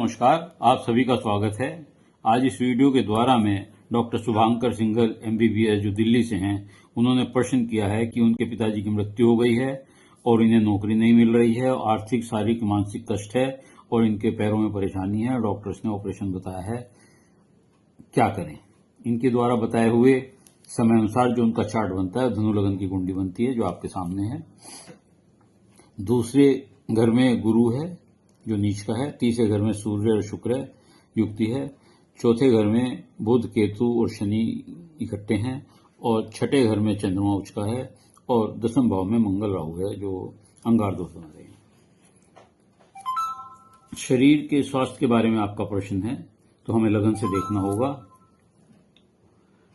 नमस्कार, आप सभी का स्वागत है। आज इस वीडियो के द्वारा मैं डॉक्टर शुभांकर सिंघल MBBS जो दिल्ली से हैं, उन्होंने प्रश्न किया है कि उनके पिताजी की मृत्यु हो गई है और इन्हें नौकरी नहीं मिल रही है, आर्थिक शारीरिक मानसिक कष्ट है और इनके पैरों में परेशानी है। डॉक्टर्स ने ऑपरेशन बताया है, क्या करें। इनके द्वारा बताए हुए समय अनुसार जो उनका चार्ट बनता है, धनु लगन की कुंडली बनती है जो आपके सामने है। दूसरे घर में गुरु है जो नीच का है, तीसरे घर में सूर्य और शुक्र युक्ति है, चौथे घर में बुध केतु और शनि इकट्ठे हैं और छठे घर में चंद्रमा उच्च का है और दसम भाव में मंगल राहु है जो अंगार दोष बना रहे हैं। शरीर के स्वास्थ्य के बारे में आपका प्रश्न है तो हमें लगन से देखना होगा।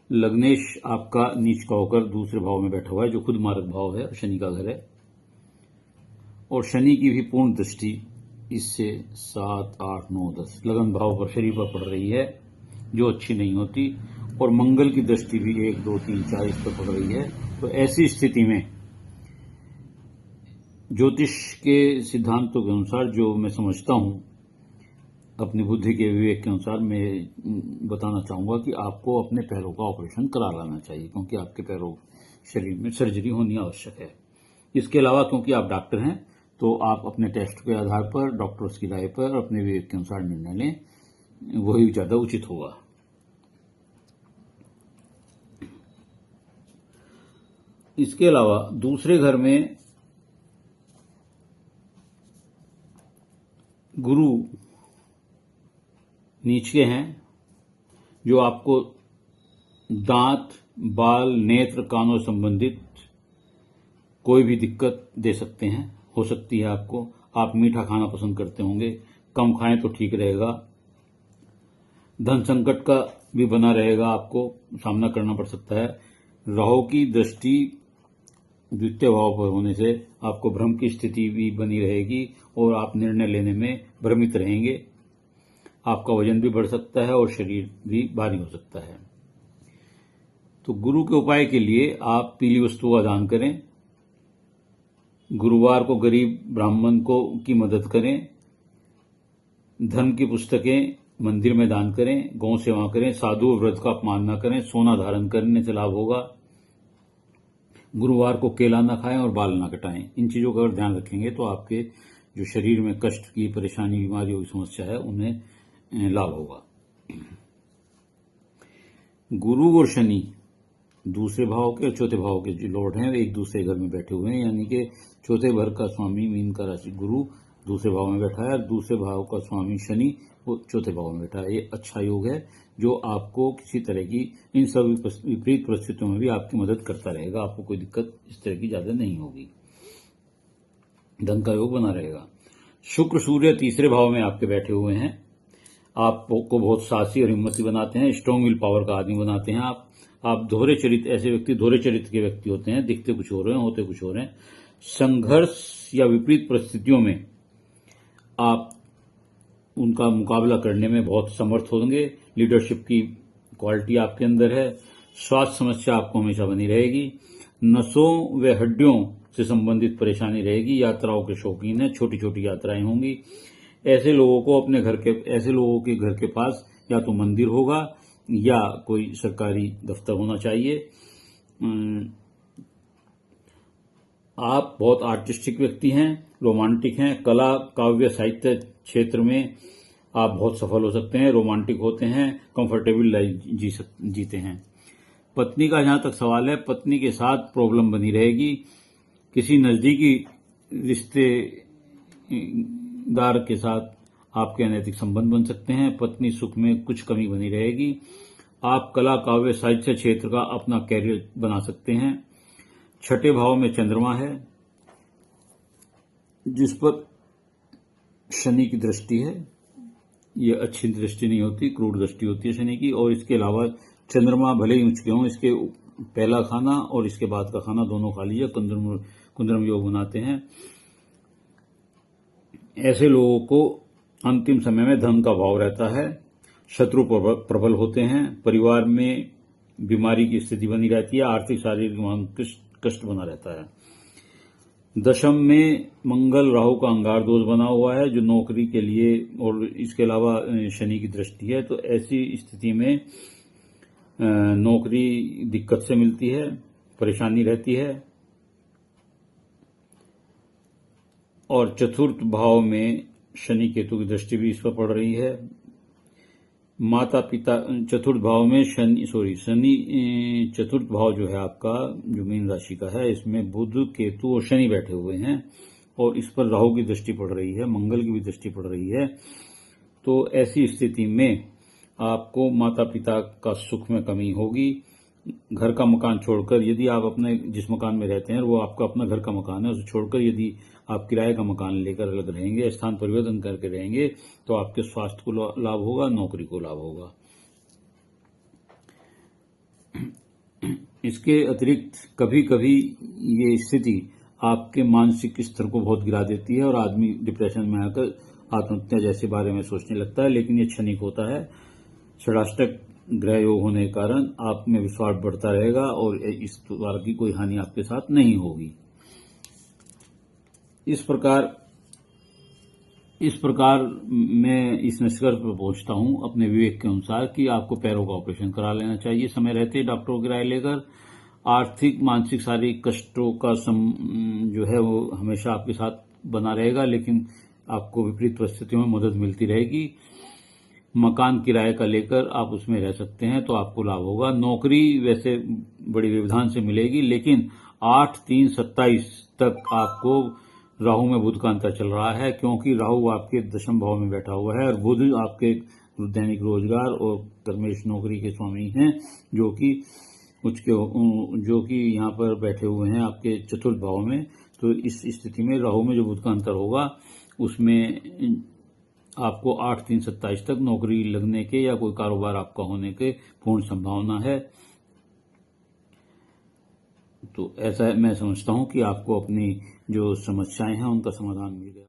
लग्नेश आपका नीच का होकर दूसरे भाव में बैठा हुआ है जो खुद मारक भाव है, शनि का घर है और शनि की भी पूर्ण दृष्टि इससे 7, 8, 9, 10 लगन भाव पर शरीर पर पड़ रही है जो अच्छी नहीं होती और मंगल की दृष्टि भी 1, 2, 3, 4 इस पर पड़ रही है। तो ऐसी स्थिति में ज्योतिष के सिद्धांतों के अनुसार जो मैं समझता हूं, अपनी बुद्धि के विवेक के अनुसार मैं बताना चाहूंगा कि आपको अपने पैरों का ऑपरेशन करा लाना चाहिए, क्योंकि आपके पैरों शरीर में सर्जरी होनी आवश्यक है। इसके अलावा क्योंकि आप डॉक्टर हैं तो आप अपने टेस्ट के आधार पर, डॉक्टर्स की राय पर अपने विवेक के अनुसार निर्णय लें, वही ज्यादा उचित होगा। इसके अलावा दूसरे घर में गुरु नीच के हैं जो आपको दांत, बाल, नेत्र, कानों संबंधित कोई भी दिक्कत दे सकते हैं, हो सकती है आपको। आप मीठा खाना पसंद करते होंगे, कम खाएं तो ठीक रहेगा। धन संकट का भी बना रहेगा, आपको सामना करना पड़ सकता है। राहु की दृष्टि द्वितीय भाव पर होने से आपको भ्रम की स्थिति भी बनी रहेगी और आप निर्णय लेने में भ्रमित रहेंगे। आपका वजन भी बढ़ सकता है और शरीर भी भारी हो सकता है। तो गुरु के उपाय के लिए आप पीली वस्तु का दान करें, गुरुवार को गरीब ब्राह्मण को की मदद करें, धर्म की पुस्तकें मंदिर में दान करें, गौ सेवा करें, साधु व्रत का अपमान न करें, सोना धारण करने से लाभ होगा। गुरुवार को केला न खाएं और बाल न कटाएं। इन चीजों का अगर ध्यान रखेंगे तो आपके जो शरीर में कष्ट की परेशानी, बीमारियों की समस्या है, उन्हें लाभ होगा। गुरु और शनि दूसरे भाव के और चौथे भाव के जो लॉर्ड हैं, वे एक दूसरे घर में बैठे हुए हैं, यानी कि चौथे घर का स्वामी मीन का राशि गुरु दूसरे भाव में बैठा है और दूसरे भाव का स्वामी शनि वो चौथे भाव में बैठा है। ये अच्छा योग है जो आपको किसी तरह की इन सभी विपरीत परिस्थितियों में भी आपकी मदद करता रहेगा। आपको कोई दिक्कत इस तरह की ज्यादा नहीं होगी, धन का योग बना रहेगा। शुक्र सूर्य तीसरे भाव में आपके बैठे हुए हैं, आपको बहुत साहसी और हिम्मती बनाते हैं, स्ट्रॉन्ग विल पावर का आदमी बनाते हैं। आप दोहरे चरित्र, ऐसे व्यक्ति दोहरे चरित्र के व्यक्ति होते हैं, दिखते कुछ हो रहे हैं, होते कुछ हो रहे हैं। संघर्ष या विपरीत परिस्थितियों में आप उनका मुकाबला करने में बहुत समर्थ होंगे। लीडरशिप की क्वालिटी आपके अंदर है। स्वास्थ्य समस्या आपको हमेशा बनी रहेगी। नसों व हड्डियों से संबंधित परेशानी रहेगी। यात्राओं के शौकीन है, छोटी छोटी यात्राएं होंगी। ऐसे लोगों के घर के पास या तो मंदिर होगा या कोई सरकारी दफ्तर होना चाहिए। आप बहुत आर्टिस्टिक व्यक्ति हैं, रोमांटिक हैं, कला काव्य साहित्य क्षेत्र में आप बहुत सफल हो सकते हैं, रोमांटिक होते हैं, कंफर्टेबल लाइफ जीते हैं। पत्नी का जहां तक सवाल है, पत्नी के साथ प्रॉब्लम बनी रहेगी। किसी नजदीकी रिश्तेदार के साथ आपके अनैतिक संबंध बन सकते हैं। पत्नी सुख में कुछ कमी बनी रहेगी। आप कला काव्य साहित्य क्षेत्र का अपना कैरियर बना सकते हैं। छठे भाव में चंद्रमा है जिस पर शनि की दृष्टि है। ये अच्छी दृष्टि नहीं होती, क्रूर दृष्टि होती है शनि की। और इसके अलावा चंद्रमा भले ही उच्च के हों, इसके पहला खाना और इसके बाद का खाना दोनों खा लीजिए, कुंद्रम योग बनाते हैं। ऐसे लोगों को अंतिम समय में धन का भाव रहता है, शत्रु प्रबल होते हैं, परिवार में बीमारी की स्थिति बनी रहती है, आर्थिक शारीरिक मानसिक कष्ट बना रहता है। दशम में मंगल राहु का अंगार दोष बना हुआ है जो नौकरी के लिए, और इसके अलावा शनि की दृष्टि है। तो ऐसी स्थिति में नौकरी दिक्कत से मिलती है, परेशानी रहती है। और चतुर्थ भाव में शनि केतु की दृष्टि भी इस पर पड़ रही है। माता पिता, चतुर्थ भाव में शनि चतुर्थ भाव जो है आपका, जो मीन राशि का है, इसमें बुध केतु और शनि बैठे हुए हैं और इस पर राहु की दृष्टि पड़ रही है, मंगल की भी दृष्टि पड़ रही है। तो ऐसी स्थिति में आपको माता पिता का सुख में कमी होगी। घर का मकान छोड़कर, यदि आप अपने जिस मकान में रहते हैं वो आपका अपना घर का मकान है, उसे छोड़कर यदि आप किराए का मकान लेकर अलग रहेंगे, स्थान परिवर्तन करके रहेंगे, तो आपके स्वास्थ्य को लाभ होगा, नौकरी को लाभ होगा। इसके अतिरिक्त कभी कभी ये स्थिति आपके मानसिक स्तर को बहुत गिरा देती है और आदमी डिप्रेशन में आकर आत्महत्या जैसे बारे में सोचने लगता है, लेकिन ये क्षणिक होता है। षडाष्टक ग्रह योग होने के कारण आप में विश्वास बढ़ता रहेगा और इस प्रकार की कोई हानि आपके साथ नहीं होगी। इस प्रकार मैं इस निष्कर्ष पर पहुंचता हूं अपने विवेक के अनुसार कि आपको पैरों का ऑपरेशन करा लेना चाहिए समय रहते डॉक्टरों की राय लेकर। आर्थिक, मानसिक, शारीरिक कष्टों का जो है वो हमेशा आपके साथ बना रहेगा, लेकिन आपको विपरीत परिस्थितियों में मदद मिलती रहेगी। मकान किराए का लेकर आप उसमें रह सकते हैं तो आपको लाभ होगा। नौकरी वैसे बड़ी व्यवधान से मिलेगी, लेकिन 8/3/27 तक आपको राहु में बुध का अंतर चल रहा है, क्योंकि राहु आपके दशम भाव में बैठा हुआ है और बुध आपके दैनिक रोजगार और कर्मेश नौकरी के स्वामी हैं, जो कि यहाँ पर बैठे हुए हैं आपके चतुर्थ भाव में। तो इस स्थिति में राहु में जो बुध का अंतर होगा उसमें आपको 8/3/27 तक नौकरी लगने के या कोई कारोबार आपका होने के पूर्ण संभावना है। तो ऐसा मैं समझता हूं कि आपको अपनी जो समस्याएं हैं उनका समाधान मिल गया।